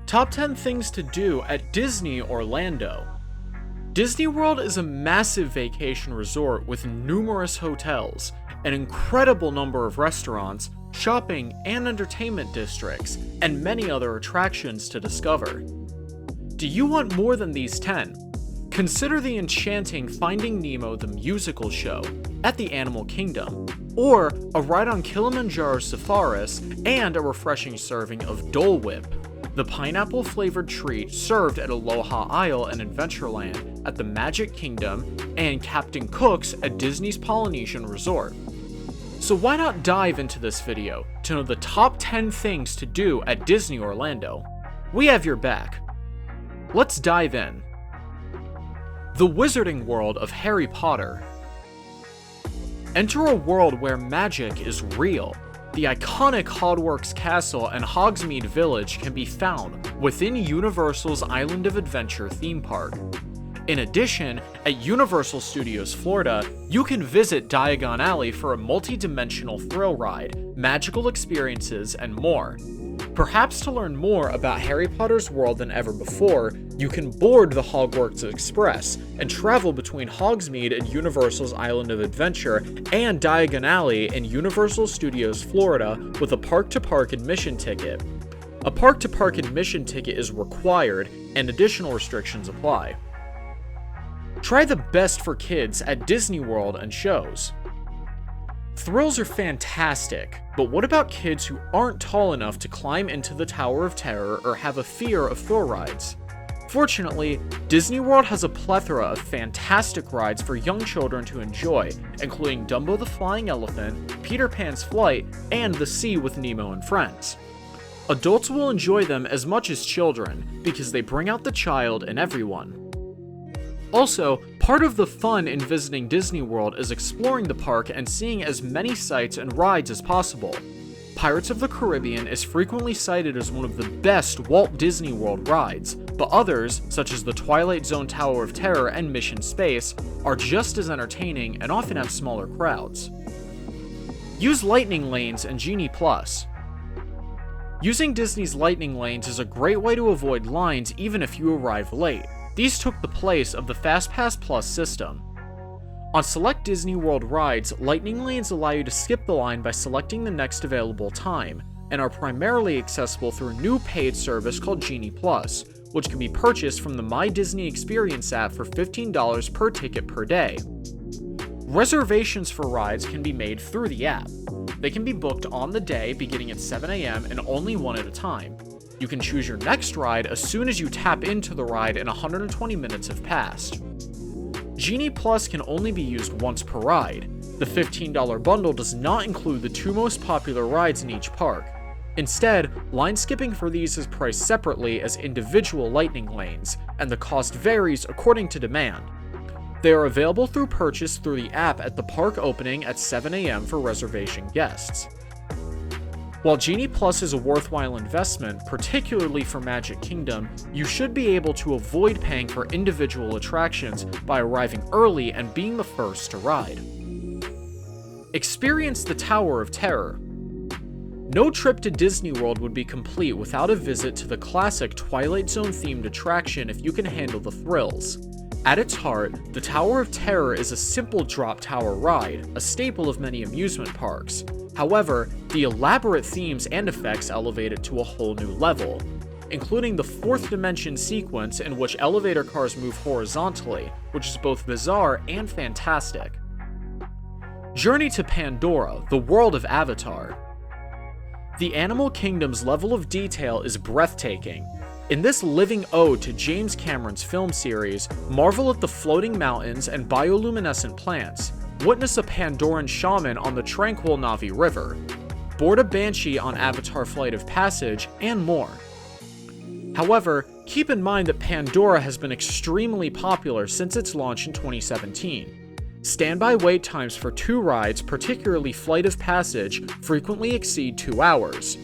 Top 10 things to do at Disney Orlando. Disney World is a massive vacation resort with numerous hotels, an incredible number of restaurants, shopping and entertainment districts, and many other attractions to discover. Do you want more than these 10? Consider the enchanting Finding Nemo the musical show at the Animal Kingdom, or a ride on Kilimanjaro Safaris and a refreshing serving of Dole Whip, the pineapple-flavored treat served at Aloha Isle and Adventureland at the Magic Kingdom, and Captain Cook's at Disney's Polynesian Resort. So why not dive into this video to know the top 10 things to do at Disney Orlando? We have your back. Let's dive in. The Wizarding World of Harry Potter. Enter a world where magic is real. The iconic Hogwarts Castle and Hogsmeade Village can be found within Universal's Island of Adventure theme park. In addition, at Universal Studios Florida, you can visit Diagon Alley for a multi-dimensional thrill ride, magical experiences, and more. Perhaps to learn more about Harry Potter's world than ever before, you can board the Hogwarts Express and travel between Hogsmeade and Universal's Island of Adventure and Diagon Alley in Universal Studios Florida with a park-to-park admission ticket. A park-to-park admission ticket is required, and additional restrictions apply. Try the best for kids at Disney World and shows. Thrills are fantastic, but what about kids who aren't tall enough to climb into the Tower of Terror or have a fear of thrill rides? Fortunately, Disney World has a plethora of fantastic rides for young children to enjoy, including Dumbo the Flying Elephant, Peter Pan's Flight, and The Sea with Nemo and Friends. Adults will enjoy them as much as children, because they bring out the child in everyone. Also, part of the fun in visiting Disney World is exploring the park and seeing as many sights and rides as possible. Pirates of the Caribbean is frequently cited as one of the best Walt Disney World rides, but others, such as the Twilight Zone Tower of Terror and Mission Space, are just as entertaining and often have smaller crowds. Use Lightning Lanes and Genie Plus. Using Disney's Lightning Lanes is a great way to avoid lines even if you arrive late. These took the place of the FastPass Plus system. On select Disney World rides, Lightning Lanes allow you to skip the line by selecting the next available time, and are primarily accessible through a new paid service called Genie Plus, which can be purchased from the My Disney Experience app for $15 per ticket per day. Reservations for rides can be made through the app. They can be booked on the day beginning at 7 a.m. and only one at a time. You can choose your next ride as soon as you tap into the ride and 120 minutes have passed. Genie Plus can only be used once per ride. The $15 bundle does not include the two most popular rides in each park. Instead, line skipping for these is priced separately as individual Lightning Lanes, and the cost varies according to demand. They are available through purchase through the app at the park opening at 7 a.m. for reservation guests. While Genie Plus is a worthwhile investment, particularly for Magic Kingdom, you should be able to avoid paying for individual attractions by arriving early and being the first to ride. Experience the Tower of Terror. No trip to Disney World would be complete without a visit to the classic Twilight Zone themed attraction if you can handle the thrills. At its heart, the Tower of Terror is a simple drop tower ride, a staple of many amusement parks. However, the elaborate themes and effects elevate it to a whole new level, including the fourth dimension sequence in which elevator cars move horizontally, which is both bizarre and fantastic. Journey to Pandora, the world of Avatar. The Animal Kingdom's level of detail is breathtaking. In this living ode to James Cameron's film series, marvel at the floating mountains and bioluminescent plants, witness a Pandoran shaman on the tranquil Na'vi River, board a Banshee on Avatar Flight of Passage, and more. However, keep in mind that Pandora has been extremely popular since its launch in 2017. Standby wait times for two rides, particularly Flight of Passage, frequently exceed 2 hours.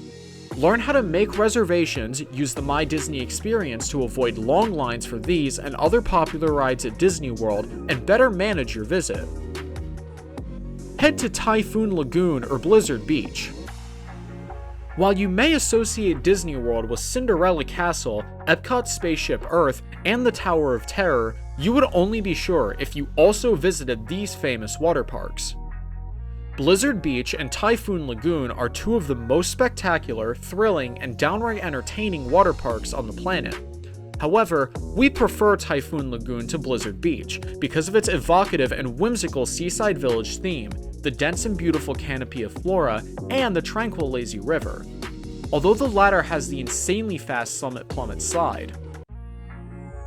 Learn how to make reservations, use the My Disney Experience to avoid long lines for these and other popular rides at Disney World, and better manage your visit. Head to Typhoon Lagoon or Blizzard Beach. While you may associate Disney World with Cinderella Castle, Epcot's Spaceship Earth, and the Tower of Terror, you would only be sure if you also visited these famous water parks. Blizzard Beach and Typhoon Lagoon are two of the most spectacular, thrilling, and downright entertaining water parks on the planet. However, we prefer Typhoon Lagoon to Blizzard Beach because of its evocative and whimsical seaside village theme, the dense and beautiful canopy of flora, and the tranquil lazy river, although the latter has the insanely fast Summit Plummet slide.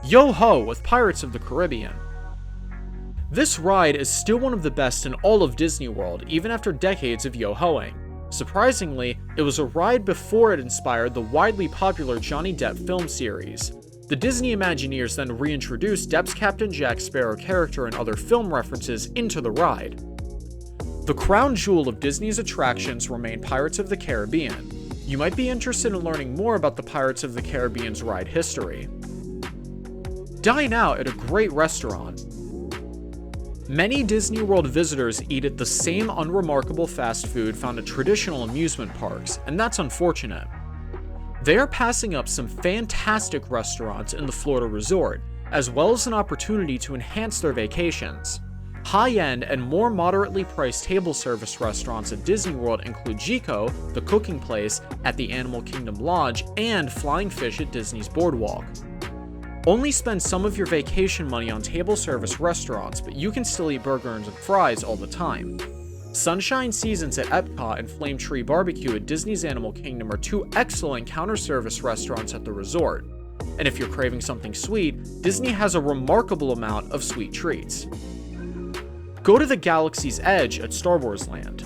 Yo-Ho with Pirates of the Caribbean. This ride is still one of the best in all of Disney World, even after decades of yo-hoing. Surprisingly, it was a ride before it inspired the widely popular Johnny Depp film series. The Disney Imagineers then reintroduced Depp's Captain Jack Sparrow character and other film references into the ride. The crown jewel of Disney's attractions remain Pirates of the Caribbean. You might be interested in learning more about the Pirates of the Caribbean's ride history. Dine out at a great restaurant. Many Disney World visitors eat at the same unremarkable fast food found at traditional amusement parks, and that's unfortunate. They are passing up some fantastic restaurants in the Florida resort, as well as an opportunity to enhance their vacations. High-end and more moderately priced table service restaurants at Disney World include Jiko, the cooking place at the Animal Kingdom Lodge, and Flying Fish at Disney's Boardwalk. Only spend some of your vacation money on table service restaurants, but you can still eat burgers and fries all the time. Sunshine Seasons at Epcot and Flame Tree Barbecue at Disney's Animal Kingdom are two excellent counter-service restaurants at the resort. And if you're craving something sweet, Disney has a remarkable amount of sweet treats. Go to the Galaxy's Edge at Star Wars Land.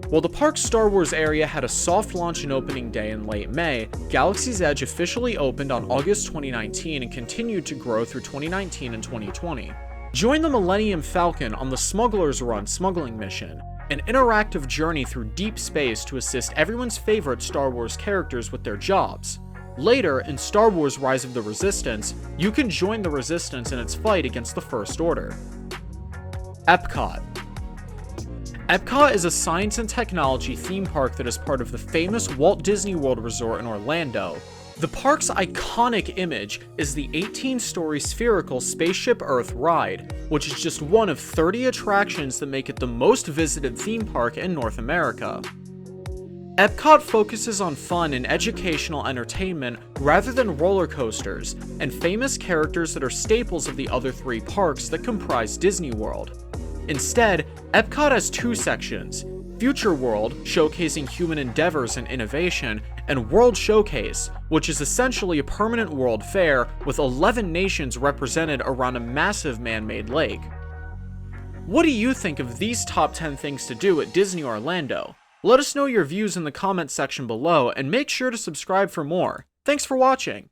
While the park's Star Wars area had a soft launch and opening day in late May, Galaxy's Edge officially opened on August 2019 and continued to grow through 2019 and 2020. Join the Millennium Falcon on the Smuggler's Run smuggling mission, an interactive journey through deep space to assist everyone's favorite Star Wars characters with their jobs. Later, in Star Wars Rise of the Resistance, you can join the Resistance in its fight against the First Order. Epcot. Epcot is a science and technology theme park that is part of the famous Walt Disney World Resort in Orlando. The park's iconic image is the 18-story spherical Spaceship Earth ride, which is just one of 30 attractions that make it the most visited theme park in North America. Epcot focuses on fun and educational entertainment rather than roller coasters and famous characters that are staples of the other three parks that comprise Disney World. Instead, Epcot has two sections: Future World, showcasing human endeavors and innovation, and World Showcase, which is essentially a permanent world fair with 11 nations represented around a massive man-made lake. What do you think of these top 10 things to do at Disney Orlando? Let us know your views in the comments section below, and make sure to subscribe for more. Thanks for watching!